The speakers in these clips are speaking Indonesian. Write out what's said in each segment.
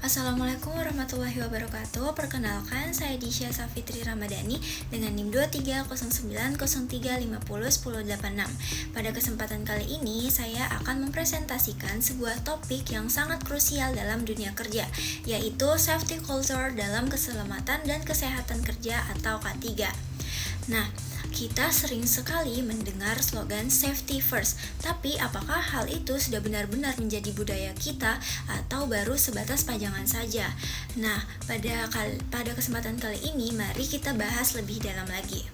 Assalamualaikum warahmatullahi wabarakatuh. Perkenalkan, saya Disha Safitri Ramadhani dengan NIM 230903501086. Pada kesempatan kali ini, saya akan mempresentasikan sebuah topik yang sangat krusial dalam dunia kerja, yaitu safety culture dalam keselamatan dan kesehatan kerja atau K3. Nah, kita sering sekali mendengar slogan safety first, tapi apakah hal itu sudah benar-benar menjadi budaya kita atau baru sebatas pajangan saja? Nah, pada kesempatan kali ini mari kita bahas lebih dalam lagi.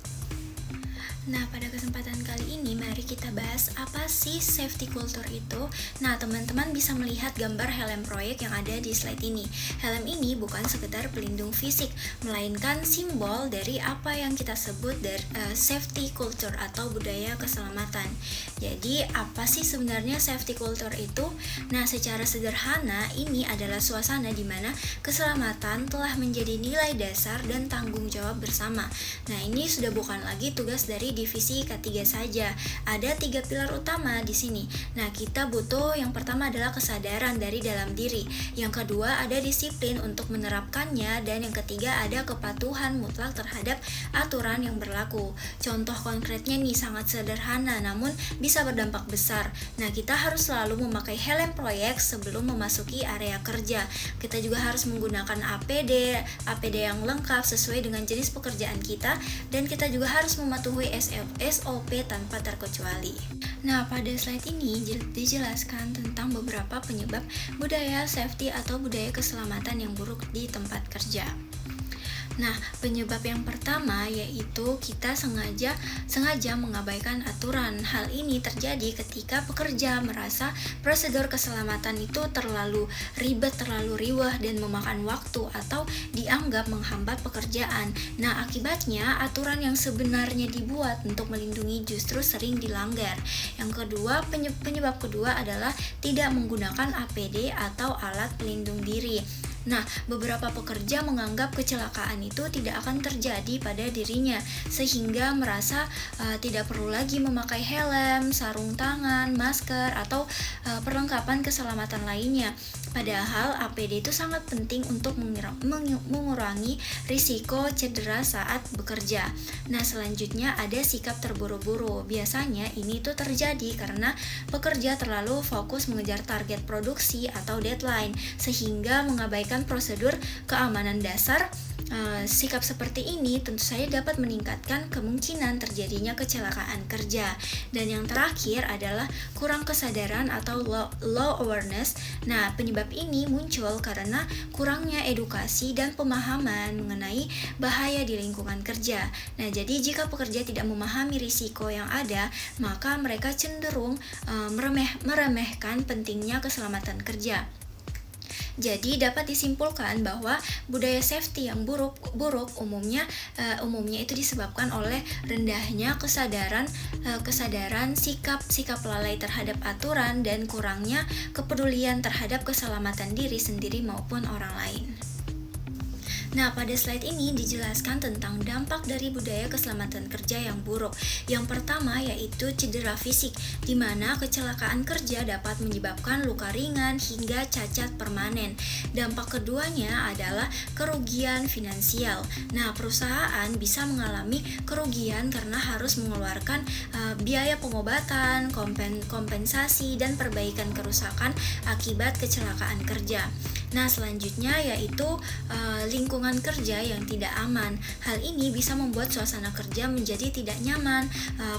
Nah, pada kesempatan kali ini mari kita bahas apa sih safety culture itu. Nah, teman-teman bisa melihat gambar helm proyek yang ada di slide ini. Helm ini bukan sekedar pelindung fisik, melainkan simbol dari apa yang kita sebut dari safety culture atau budaya keselamatan. Jadi, apa sih sebenarnya safety culture itu? Nah, secara sederhana ini adalah suasana di mana keselamatan telah menjadi nilai dasar dan tanggung jawab bersama. Nah, ini sudah bukan lagi tugas dari divisi K3 saja. Ada 3 pilar utama di sini. Nah, kita butuh yang pertama adalah kesadaran dari dalam diri. Yang kedua ada disiplin untuk menerapkannya, dan yang ketiga ada kepatuhan mutlak terhadap aturan yang berlaku. Contoh konkretnya nih sangat sederhana namun bisa berdampak besar. Nah, kita harus selalu memakai helm proyek sebelum memasuki area kerja. Kita juga harus menggunakan APD yang lengkap sesuai dengan jenis pekerjaan kita, dan kita juga harus mematuhi SOP tanpa terkecuali. Nah, pada slide ini dijelaskan tentang beberapa penyebab budaya safety atau budaya keselamatan yang buruk di tempat kerja. Nah, penyebab yang pertama yaitu kita sengaja mengabaikan aturan. Hal ini terjadi ketika pekerja merasa prosedur keselamatan itu terlalu ribet, terlalu riwah dan memakan waktu atau dianggap menghambat pekerjaan. Nah, akibatnya aturan yang sebenarnya dibuat untuk melindungi justru sering dilanggar. Yang kedua, penyebab kedua adalah tidak menggunakan APD atau alat pelindung diri. Nah, beberapa pekerja menganggap kecelakaan itu tidak akan terjadi pada dirinya, sehingga merasa tidak perlu lagi memakai helm, sarung tangan, masker, atau perlengkapan keselamatan lainnya. Padahal APD itu sangat penting untuk mengurangi risiko cedera saat bekerja. Nah, selanjutnya ada sikap terburu-buru. Biasanya ini tuh terjadi karena pekerja terlalu fokus mengejar target produksi atau deadline, sehingga mengabaikan prosedur keamanan dasar. Sikap seperti ini tentu saja dapat meningkatkan kemungkinan terjadinya kecelakaan kerja. Dan yang terakhir adalah kurang kesadaran atau low awareness. Nah, penyebab ini muncul karena kurangnya edukasi dan pemahaman mengenai bahaya di lingkungan kerja. Nah, jadi jika pekerja tidak memahami risiko yang ada, maka mereka cenderung meremehkan pentingnya keselamatan kerja. Jadi dapat disimpulkan bahwa budaya safety yang buruk umumnya itu disebabkan oleh rendahnya kesadaran sikap lalai terhadap aturan dan kurangnya kepedulian terhadap keselamatan diri sendiri maupun orang lain. Nah, pada slide ini dijelaskan tentang dampak dari budaya keselamatan kerja yang buruk. Yang pertama yaitu cedera fisik, di mana kecelakaan kerja dapat menyebabkan luka ringan hingga cacat permanen. Dampak keduanya adalah kerugian finansial. Nah, perusahaan bisa mengalami kerugian karena harus mengeluarkan biaya pengobatan, kompensasi, dan perbaikan kerusakan akibat kecelakaan kerja. Nah, selanjutnya yaitu lingkungan kerja yang tidak aman. Hal ini bisa membuat suasana kerja menjadi tidak nyaman,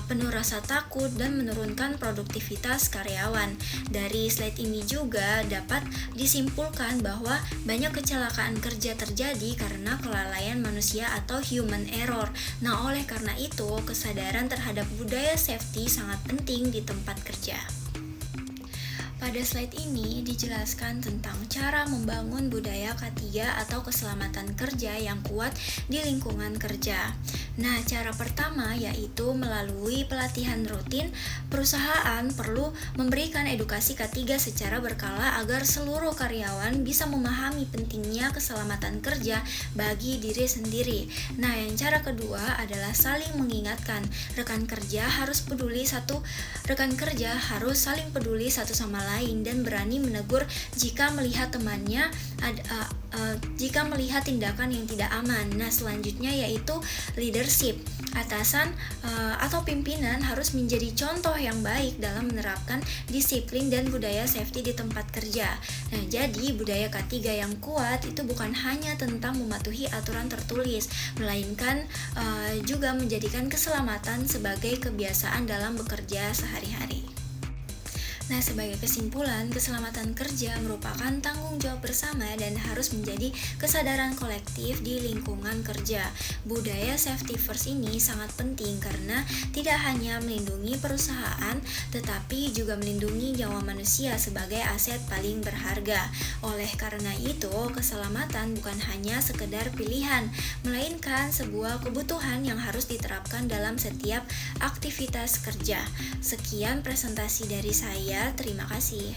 penuh rasa takut, dan menurunkan produktivitas karyawan. Dari slide ini juga dapat disimpulkan bahwa banyak kecelakaan kerja terjadi karena kelalaian manusia atau human error. Nah, oleh karena itu, kesadaran terhadap budaya safety sangat penting di tempat kerja. Pada slide ini dijelaskan tentang cara membangun budaya K3 atau keselamatan kerja yang kuat di lingkungan kerja. Nah, cara pertama yaitu melalui pelatihan rutin. Perusahaan perlu memberikan edukasi K3 secara berkala agar seluruh karyawan bisa memahami pentingnya keselamatan kerja bagi diri sendiri. Nah, yang cara kedua adalah saling mengingatkan. Rekan kerja harus saling peduli satu sama lain lain dan berani menegur jika melihat temannya jika melihat tindakan yang tidak aman. Nah, selanjutnya yaitu leadership. Atasan atau pimpinan harus menjadi contoh yang baik dalam menerapkan disiplin dan budaya safety di tempat kerja. Nah, jadi budaya K3 yang kuat itu bukan hanya tentang mematuhi aturan tertulis, melainkan juga menjadikan keselamatan sebagai kebiasaan dalam bekerja sehari-hari. Nah, sebagai kesimpulan, keselamatan kerja merupakan tanggung jawab bersama dan harus menjadi kesadaran kolektif di lingkungan kerja. Budaya safety first ini sangat penting karena tidak hanya melindungi perusahaan, tetapi juga melindungi nyawa manusia sebagai aset paling berharga. Oleh karena itu, keselamatan bukan hanya sekedar pilihan, melainkan sebuah kebutuhan yang harus diterapkan dalam setiap aktivitas kerja. Sekian presentasi dari saya. Terima kasih.